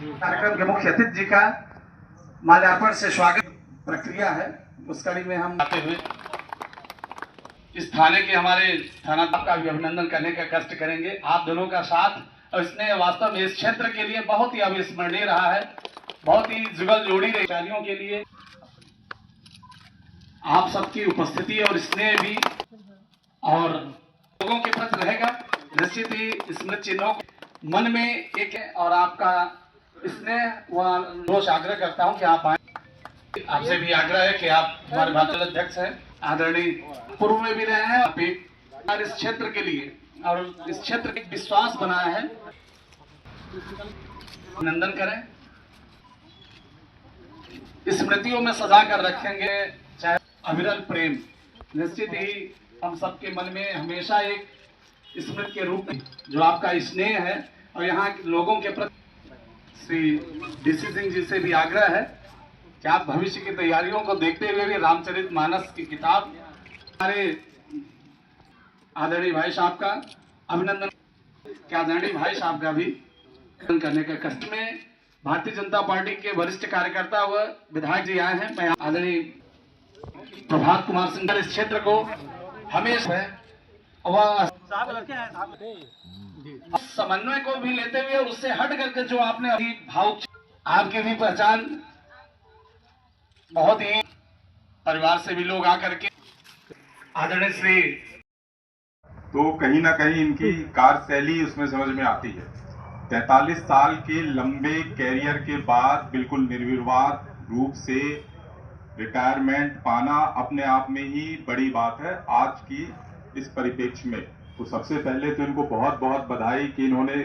कार्यक्रम के मुख्य अतिथि जी का माल्यार्पण से स्वागत प्रक्रिया है। उस कड़ी में हम आते हुए इस थाने के हमारे थानादार का भी अभिनंदन करने का कष्ट करेंगे। आप दोनों का साथ और इसने वास्तव में इस क्षेत्र के लिए बहुत ही अविस्मरणीय रहा है, बहुत ही जुगल जोड़ी कर्मचारियों के लिए आप सबकी उपस्थिति और स्नेह भी और लोगों के प्रति रहेगा। निश्चित ही स्मृति चिन्हों मन में एक है और आपका स्नेह व रोष आग्रह करता हूं कि आप आए। आपसे भी आग्रह है कि आप हमारे भाजपा अध्यक्ष हैं, आदरणीय पूर्व में भी रहे हैं, आप इस क्षेत्र के लिए और इस क्षेत्र का विश्वास बनाया है। अभिनंदन करें, स्मृतियों में सजा कर रखेंगे चाहे अविरल प्रेम। निश्चित ही हम सबके मन में हमेशा एक स्मृति के रूप में जो आपका स्नेह है और यहाँ के लोगों के प्रति श्री डीसी सिंह जी से भी आग्रह है कि आप भविष्य की तैयारियों को देखते हुए भी रामचरितमानस की किताब हमारे आदरणीय भाई साहब का अभिनंदन, क्या आदरणीय भाई साहब का भी करने के कष्ट में भारतीय जनता पार्टी के वरिष्ठ कार्यकर्ता व विधायक जी आए हैं। मैं आदरणीय प्रभात कुमार सिंह इस क्षेत्र को हमेशा समन्वय को भी लेते हुए और उससे हट करके जो आपने अभी भाव आपकी भी पहचान बहुत ही परिवार से भी लोग आकर के आदरणीय श्री तो कहीं ना कहीं इनकी कार्यशैली उसमें समझ में आती है। 43 साल के लंबे कैरियर के बाद बिल्कुल निर्विवाद रूप से रिटायरमेंट पाना अपने आप में ही बड़ी बात है आज की इस परिप्रेक्ष्य में। तो सबसे पहले तो इनको बहुत बहुत बधाई कि इन्होंने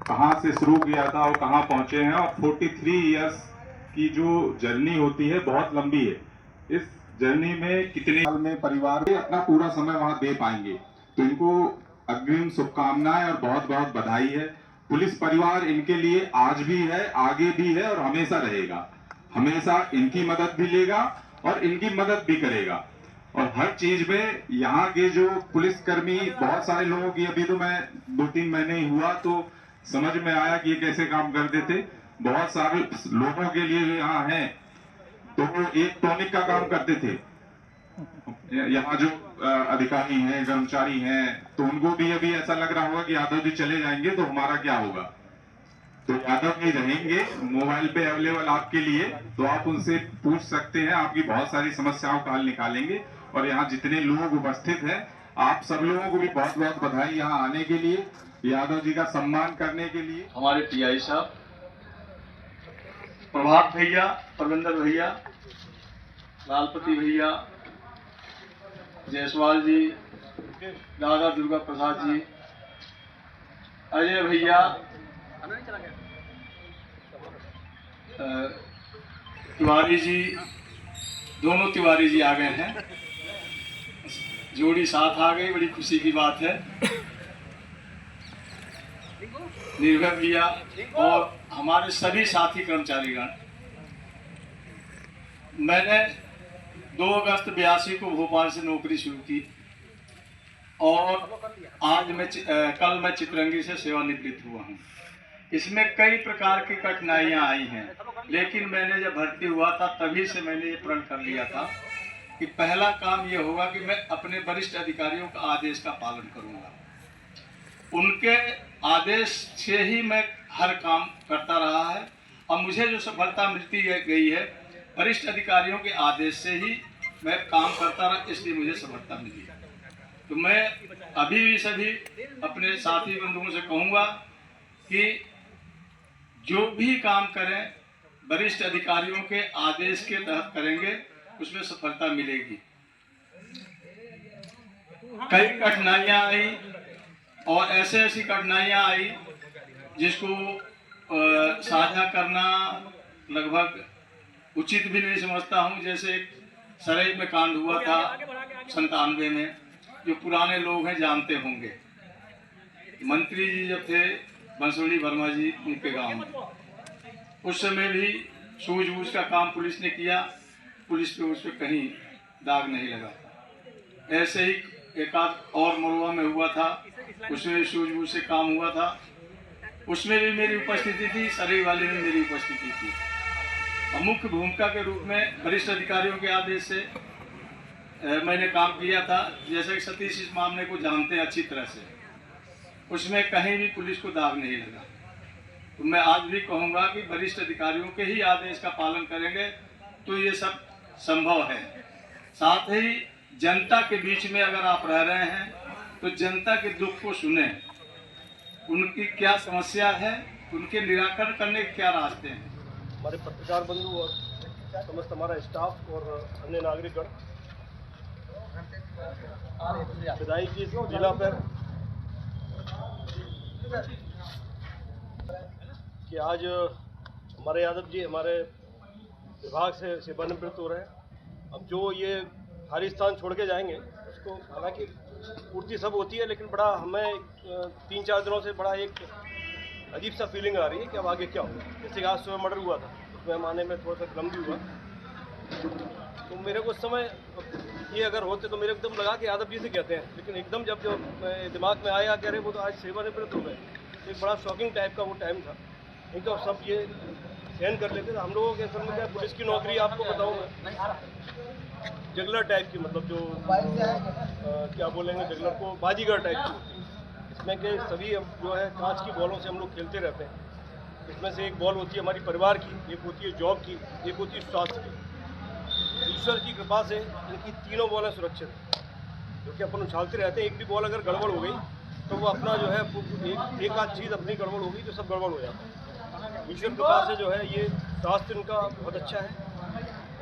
कहां से शुरू किया था और कहां पहुंचे हैं। और 43 इयर्स की जो जर्नी होती है बहुत लंबी है। इस जर्नी में कितने साल में परिवार में अपना पूरा समय वहां दे पाएंगे, तो इनको अग्रिम शुभकामनाएं और बहुत बहुत बधाई है। पुलिस परिवार इनके लिए आज भी है, आगे भी है और हमेशा रहेगा। हमेशा इनकी मदद भी लेगा और इनकी मदद भी करेगा। और हर चीज में यहाँ के जो पुलिसकर्मी बहुत सारे लोगों की, अभी तो मैं 2-3 महीने ही हुआ तो समझ में आया कि ये कैसे काम करते थे। बहुत सारे लोगों के लिए जो यहाँ हैं तो वो एक टॉनिक का काम करते थे। यहाँ जो अधिकारी हैं, कर्मचारी हैं, तो उनको भी अभी ऐसा लग रहा होगा कि यादव जी चले जाएंगे तो हमारा क्या होगा। तो यादव जी रहेंगे, मोबाइल पे अवेलेबल आपके लिए, तो आप उनसे पूछ सकते हैं, आपकी बहुत सारी समस्याओं का हल निकालेंगे। और यहाँ जितने लोग उपस्थित हैं आप सब लोगों को भी बहुत बहुत बधाई यहाँ आने के लिए, यादव जी का सम्मान करने के लिए। हमारे पीआई साहब, प्रभात भैया, परविंदर भैया, लालपति भैया, जायसवाल जी, दादा दुर्गा प्रसाद जी, अजय भैया, तिवारी जी, दोनों तिवारी जी आ गए हैं, जोड़ी साथ आ गई, बड़ी खुशी की बात है। निर्भय भैया और हमारे सभी साथी कर्मचारीगण। मैंने 2 अगस्त 82 को भोपाल से नौकरी शुरू की और कल मैं चितरंगी से सेवानिवृत्त हुआ हूँ। इसमें कई प्रकार की कठिनाइयाँ आई हैं, लेकिन मैंने जब भर्ती हुआ था तभी से मैंने ये प्रण कर लिया था कि पहला काम ये होगा कि मैं अपने वरिष्ठ अधिकारियों का आदेश का पालन करूँगा। उनके आदेश से ही मैं हर काम करता रहा है और मुझे जो सफलता मिलती गई है वरिष्ठ अधिकारियों के आदेश से ही मैं काम करता रहा, इसलिए मुझे सफलता मिली। तो मैं अभी भी सभी अपने साथी बंधुओं से कहूँगा कि जो भी काम करें वरिष्ठ अधिकारियों के आदेश के तहत करेंगे, उसमें सफलता मिलेगी। कई कठिनाइयाँ आई और ऐसी कठिनाइयाँ आई जिसको साझा करना लगभग उचित भी नहीं समझता हूँ। जैसे एक सरई में कांड हुआ था 97 में, जो पुराने लोग हैं जानते होंगे। मंत्री जी जब थे बंसोड़ी वर्मा जी, उनके गांव में, उस समय भी सूझबूझ का काम पुलिस ने किया, पुलिस पे उस पर कहीं दाग नहीं लगा था। ऐसे ही एक आध और मरुआ में हुआ था, उसमें सूझबूझ से काम हुआ था। उसमें भी मेरी उपस्थिति थी, सरई वाले में मेरी उपस्थिति थी। और मुख्य भूमिका के रूप में वरिष्ठ अधिकारियों के आदेश से मैंने काम किया था। जैसे कि सतीश इस मामले को जानते हैं अच्छी तरह से, उसमें कहीं भी पुलिस को दाग नहीं लगा। तो मैं आज भी कहूँगा कि वरिष्ठ अधिकारियों के ही आदेश का पालन करेंगे तो ये सब संभव है। साथ ही जनता के बीच में अगर आप रह रहे हैं तो जनता के दुख को सुने, उनकी क्या समस्या है, उनके निराकरण करने के क्या रास्ते हैं। हमारे पत्रकार बंधु और समस्त हमारा स्टाफ और अन्य नागरिकगण विदाई की जिला पर कि आज हमारे यादव जी हमारे विभाग से सेवानिवृत्त हो रहे हैं। अब जो ये खाली स्थान छोड़ के जाएंगे उसको हालांकि पूर्ति सब होती है, लेकिन बड़ा हमें 3-4 दिनों से बड़ा एक अजीब सा फीलिंग आ रही है कि अब आगे क्या होगा। जैसे कि आज सुबह मर्डर हुआ था, उसमें आने में थोड़ा सा विलम्ब भी हुआ, तो मेरे को उस समय ये अगर होते तो मेरे एकदम लगा कि यादव जी से कहते हैं, लेकिन एकदम जब जो दिमाग में आया कह रहे वो तो आज सेवानिवृत्त हो गए। एक बड़ा शॉकिंग टाइप का वो टाइम था, नहीं तो सब ये सहन कर लेते थे। हम लोगों के असल में क्या पुलिस की नौकरी आपको बताऊँ मैं, जगलर टाइप की, मतलब जो क्या बोलेंगे जगलर को, बाजीगर टाइप की होती है। इसमें के सभी जो है कांच की बॉलों से हम लोग खेलते रहते हैं। इसमें से एक बॉल होती है हमारी परिवार की, एक होती है जॉब की, एक होती है स्वास्थ्य की। ईश्वर की कृपा से इनकी तीनों बॉलें सुरक्षित हैं, क्योंकि अपन उछालते रहते हैं। एक भी बॉल अगर गड़बड़ हो गई तो वो अपना जो है एक आध चीज़ अपनी गड़बड़ हो गई तो सब गड़बड़ हो जाता है। ईश्वर कृपा से जो है ये स्वास्थ्य इनका बहुत अच्छा है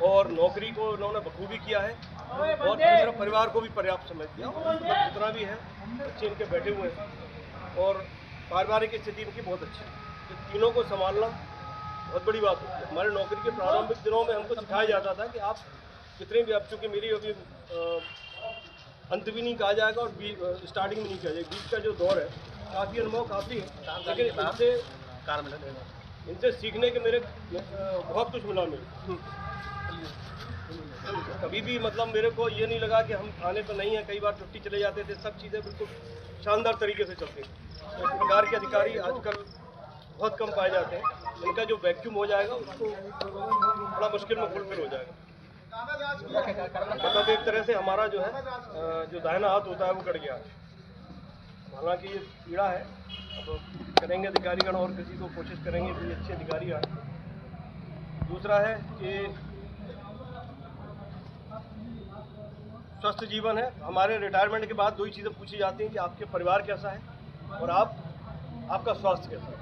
और नौकरी को इन्होंने बखूबी किया है, और दूसरा परिवार को भी पर्याप्त समय दिया। मतलब जितना भी है बच्चे इनके बैठे हुए हैं और पारिवारिक स्थिति इनकी बहुत अच्छी है। तो तीनों को संभालना बहुत बड़ी बात होती है। हमारे नौकरी के प्रारंभिक दिनों में हमको सिखाया जाता था कि आप कितने भी, अब चूँकि मेरी अभी अंत भी नहीं कहा जाएगा और स्टार्टिंग भी नहीं कहा जाएगा, बीच का जो दौर है काफ़ी अनुभव काफ़ी है, लेकिन इनसे सीखने के मेरे बहुत कुछ मिला मेरे। कभी भी मतलब मेरे को ये नहीं लगा कि हम थाने पर नहीं हैं, कई बार छुट्टी चले जाते थे, सब चीज़ें बिल्कुल शानदार तरीके से चलती हैं। इस प्रकार के अधिकारी आजकल बहुत कम पाए जाते हैं। इनका जो वैक्यूम हो जाएगा उसको बड़ा मुश्किल में फुलफिल हो जाएगा। मतलब एक तरह से हमारा जो है जो दाहिना हाथ होता है वो कट गया। हालांकि ये पीड़ा है, तो करेंगे अधिकारीगण और किसी को कोशिश करेंगे कि अच्छे अधिकारी आए। दूसरा है कि स्वस्थ जीवन है। हमारे रिटायरमेंट के बाद दो ही चीज़ें पूछी जाती हैं कि आपके परिवार कैसा है और आपका स्वास्थ्य कैसा है।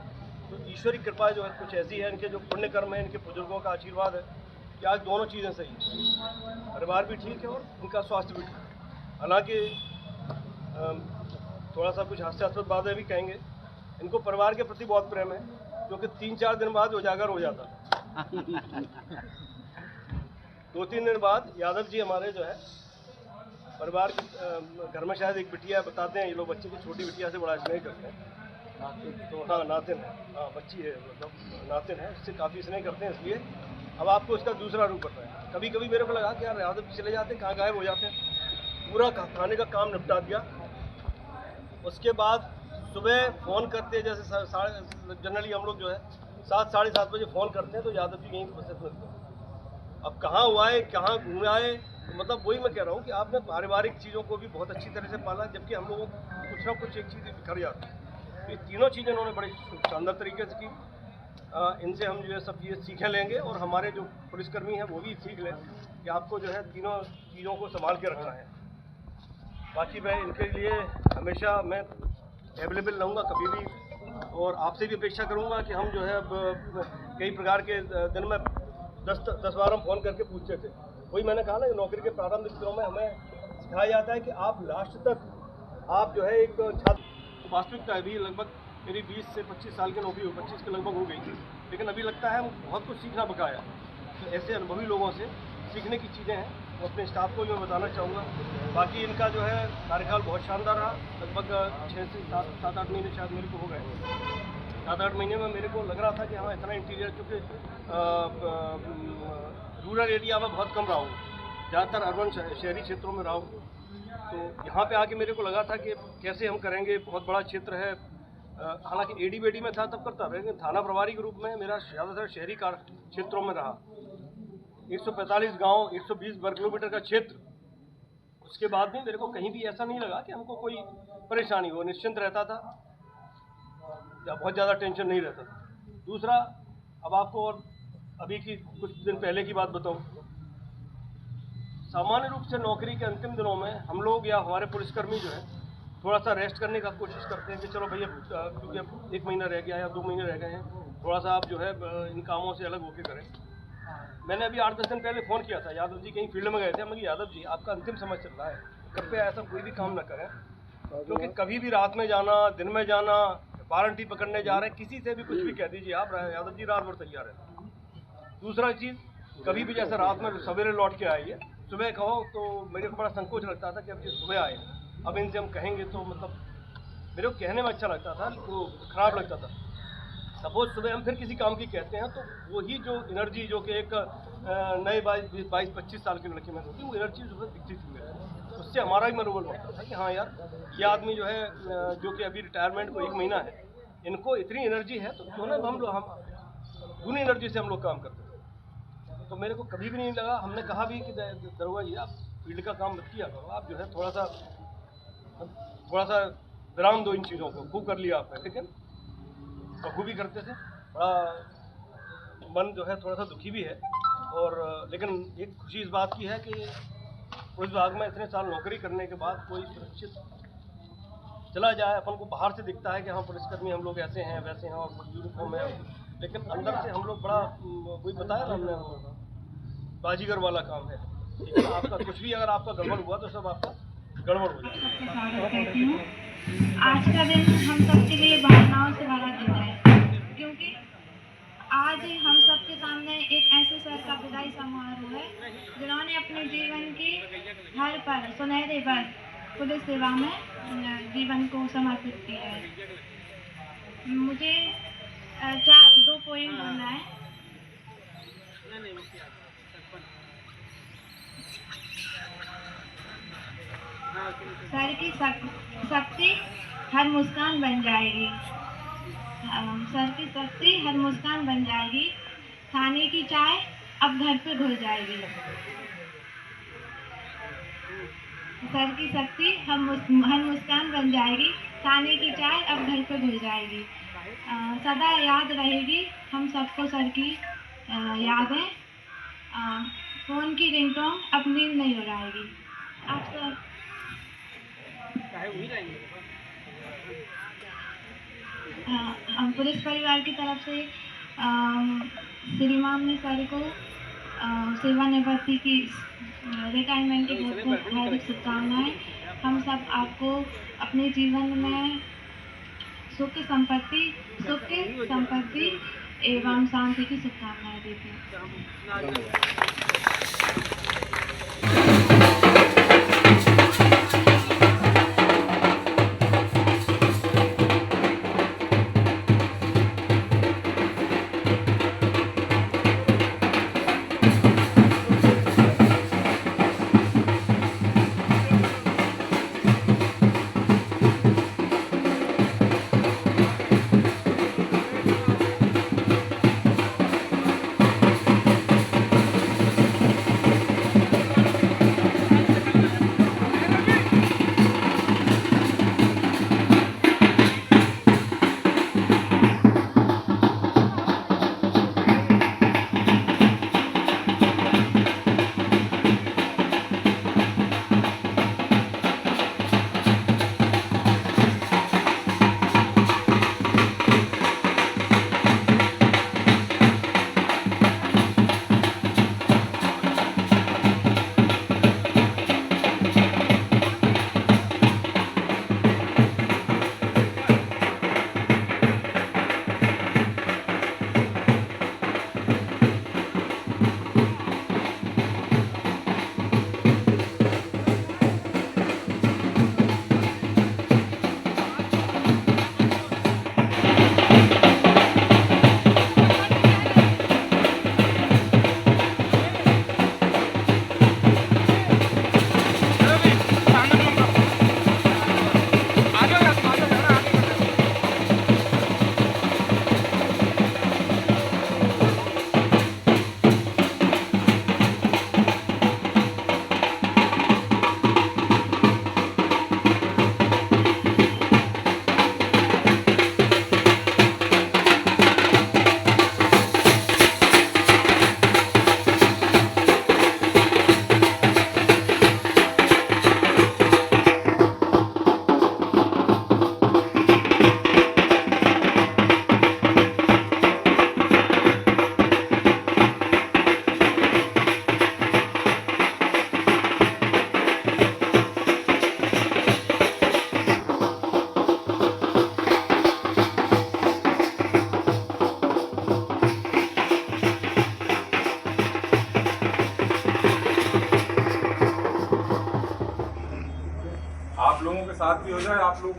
तो ईश्वरी कृपा जो है कुछ ऐसी है, इनके जो पुण्य कर्म है, इनके बुजुर्गों का आशीर्वाद है कि आज दोनों चीज़ें सही हैं, परिवार भी ठीक है और इनका स्वास्थ्य भी ठीक है। हालांकि थोड़ा सा कुछ हास्यास्पद बातें भी कहेंगे, इनको परिवार के प्रति बहुत प्रेम है, क्योंकि 3-4 दिन बाद उजागर हो जाता है। 2-3 दिन बाद यादव जी हमारे जो है परिवार के घर में शायद एक बिटिया बताते हैं, ये लोग बच्चे की छोटी बिटिया से बड़ा स्नेह करते हैं। तो हाँ नातिन है, हाँ बच्ची है, मतलब नातिन है, उससे काफ़ी स्नेह करते हैं। इसलिए अब आपको इसका दूसरा रूप पता है। कभी कभी मेरे को लगा कि यार यादव जी चले जाते हैं, कहाँ गायब हो जाते हैं। पूरा खाने का काम निपटा दिया। उसके बाद सुबह फ़ोन करते हैं, जैसे जनरली हम लोग जो है 7-7:30 बजे फ़ोन करते हैं तो यादव जी यहीं उपस्थित मिलते हैं। अब कहाँ हुआ है, कहाँ घूमे आए, तो मतलब वही मैं कह रहा हूँ कि आपने पारिवारिक चीज़ों को भी बहुत अच्छी तरह से पाला, जबकि हम लोगों को कुछ ना कुछ एक चीज़ बिखर जाती है। ये तीनों चीज़ें उन्होंने बड़े शानदार तरीके से की। इनसे हम जो है सब ये सीखें लेंगे और हमारे जो पुलिसकर्मी हैं वो भी सीख लें कि आपको जो है तीनों चीज़ों को संभाल के रखना है। बाकी मैं इनके लिए हमेशा मैं अवेलेबल रहूँगा कभी भी, और आपसे भी अपेक्षा करूँगा कि हम जो है अब कई प्रकार के दिन में 10 बार हम फ़ोन करके पूछते थे। वही मैंने कहा ना कि नौकरी के प्रारंभिक दिनों में हमें सिखाया जाता है कि आप लास्ट तक आप जो है एक छात्र। वास्तविकता अभी लगभग मेरी 20 से 25 साल की नौकरी 25 के लगभग हो गई थी, लेकिन अभी लगता है बहुत कुछ सीखना बकाया। तो ऐसे अनुभवी लोगों से सीखने की चीज़ें हैं, वो अपने स्टाफ को भी मैं बताना चाहूँगा। बाकी इनका जो है कार्यकाल बहुत शानदार रहा। लगभग 6 से 7-8 महीने शायद मेरे को हो गए। 7-8 महीने में मेरे को लग रहा था कि हाँ इतना इंटीरियर, चूँकि रूरल एरिया में बहुत कम रहा हूँ, ज़्यादातर अर्बन शहरी क्षेत्रों में रहा हूँ। तो यहाँ पे आके मेरे को लगा था कि कैसे हम करेंगे, बहुत बड़ा क्षेत्र है, हालांकि एडी में था तब करता, लेकिन थाना प्रभारी के रूप में मेरा ज़्यादातर शहरी क्षेत्रों में रहा। 145 गांव, 120 वर्ग किलोमीटर का क्षेत्र, उसके बाद भी मेरे को कहीं भी ऐसा नहीं लगा कि हमको कोई परेशानी हो, निश्चिंत रहता था या बहुत ज़्यादा टेंशन नहीं रहता था। दूसरा, अब आपको और अभी की कुछ दिन पहले की बात बताऊं, सामान्य रूप से नौकरी के अंतिम दिनों में हम लोग या हमारे पुलिसकर्मी जो है थोड़ा सा रेस्ट करने का कोशिश करते हैं कि चलो भैया, क्योंकि अब 1 महीना रह गया या 2 महीने रह गए हैं, थोड़ा सा आप जो है इन कामों से अलग होकर करें। मैंने अभी 8-10 दिन पहले फ़ोन किया था, यादव जी कहीं फील्ड में गए थे, मैं यादव जी आपका अंतिम समय चल रहा है, कृपया ऐसा कोई भी काम न करें, क्योंकि कभी भी रात में जाना, दिन में जाना, वारंटी पकड़ने जा रहे हैं, किसी से भी कुछ भी कह दीजिए आप, यादव जी रात भर तैयार है। दूसरा चीज़, कभी भी जैसे रात में सवेरे लौट के आइए, सुबह कहो तो मेरे को बड़ा संकोच लगता था कि अब ये सुबह आए, अब इनसे हम कहेंगे तो मतलब मेरे को कहने में अच्छा लगता था, वो खराब लगता था। सपोज सुबह हम फिर किसी काम की कहते हैं तो वही जो एनर्जी जो कि एक नए 22-25 साल के लड़के में होती है, वो एनर्जी जो है दिखती थी मेरे, उससे हमारा भी मनोबल बढ़ता था कि हाँ यार, ये आदमी जो है जो कि अभी रिटायरमेंट को 1 महीना है, इनको इतनी एनर्जी है तो क्यों ना हम दूनी एनर्जी से हम लोग काम करते थे। तो मेरे को कभी भी नहीं लगा, हमने कहा भी कि दरोगा जी आप फील्ड का काम मत किया करो, आप जो है थोड़ा सा विराम दो इन चीज़ों को, खूब कर लिया आपने, लेकिन बखूबी करते थे। बड़ा मन जो है थोड़ा सा दुखी भी है, और लेकिन एक खुशी इस बात की है कि पुलिस विभाग में इतने साल नौकरी करने के बाद कोई सुरक्षित चला जाए, अपन को बाहर से दिखता है कि हाँ पुलिसकर्मी हम लोग ऐसे हैं वैसे हैं और यूनिफॉर्म है, लेकिन अंदर से हम लोग बड़ा, वही बताया ना हमने, बाजीगर वाला काम है। लेकिन आपका कुछ भी अगर आपका गड़बड़ हुआ तो सब आपका गड़बड़ हो जाएगा। आज का दिन हम सबके लिए भावनाओं से भरा दिन है, क्योंकि आज हम सबके सामने एक ऐसे सर का विदाई समारोह है जिन्होंने अपने जीवन की हर पल, सुनहरे पल पुलिस सेवा में जीवन को समर्पित किया है। मुझे 2 पॉइंट बोलना है। सर की शक्ति हर मुस्कान बन जाएगी, सर की शक्ति हर मुस्कान बन जाएगी, खाने की चाय अब घर पे घुल जाएगी। सर की शक्ति हर मुस्कान बन जाएगी, खाने की चाय अब घर पे घुल जाएगी। सदा याद रहेगी हम सबको सर की यादें, फ़ोन की रिंगटोन अब नींद नहीं उड़ाएगी। आप सब पुलिस परिवार की तरफ से श्रीमान ने सर को सेवानिवृत्ति की, रिटायरमेंट की बहुत बहुत हार्दिक शुभकामनाएं। हम सब आपको अपने जीवन में सुख संपत्ति एवं शांति की शुभकामनाएं देते हैं। बात भी हो जाए। आप लोग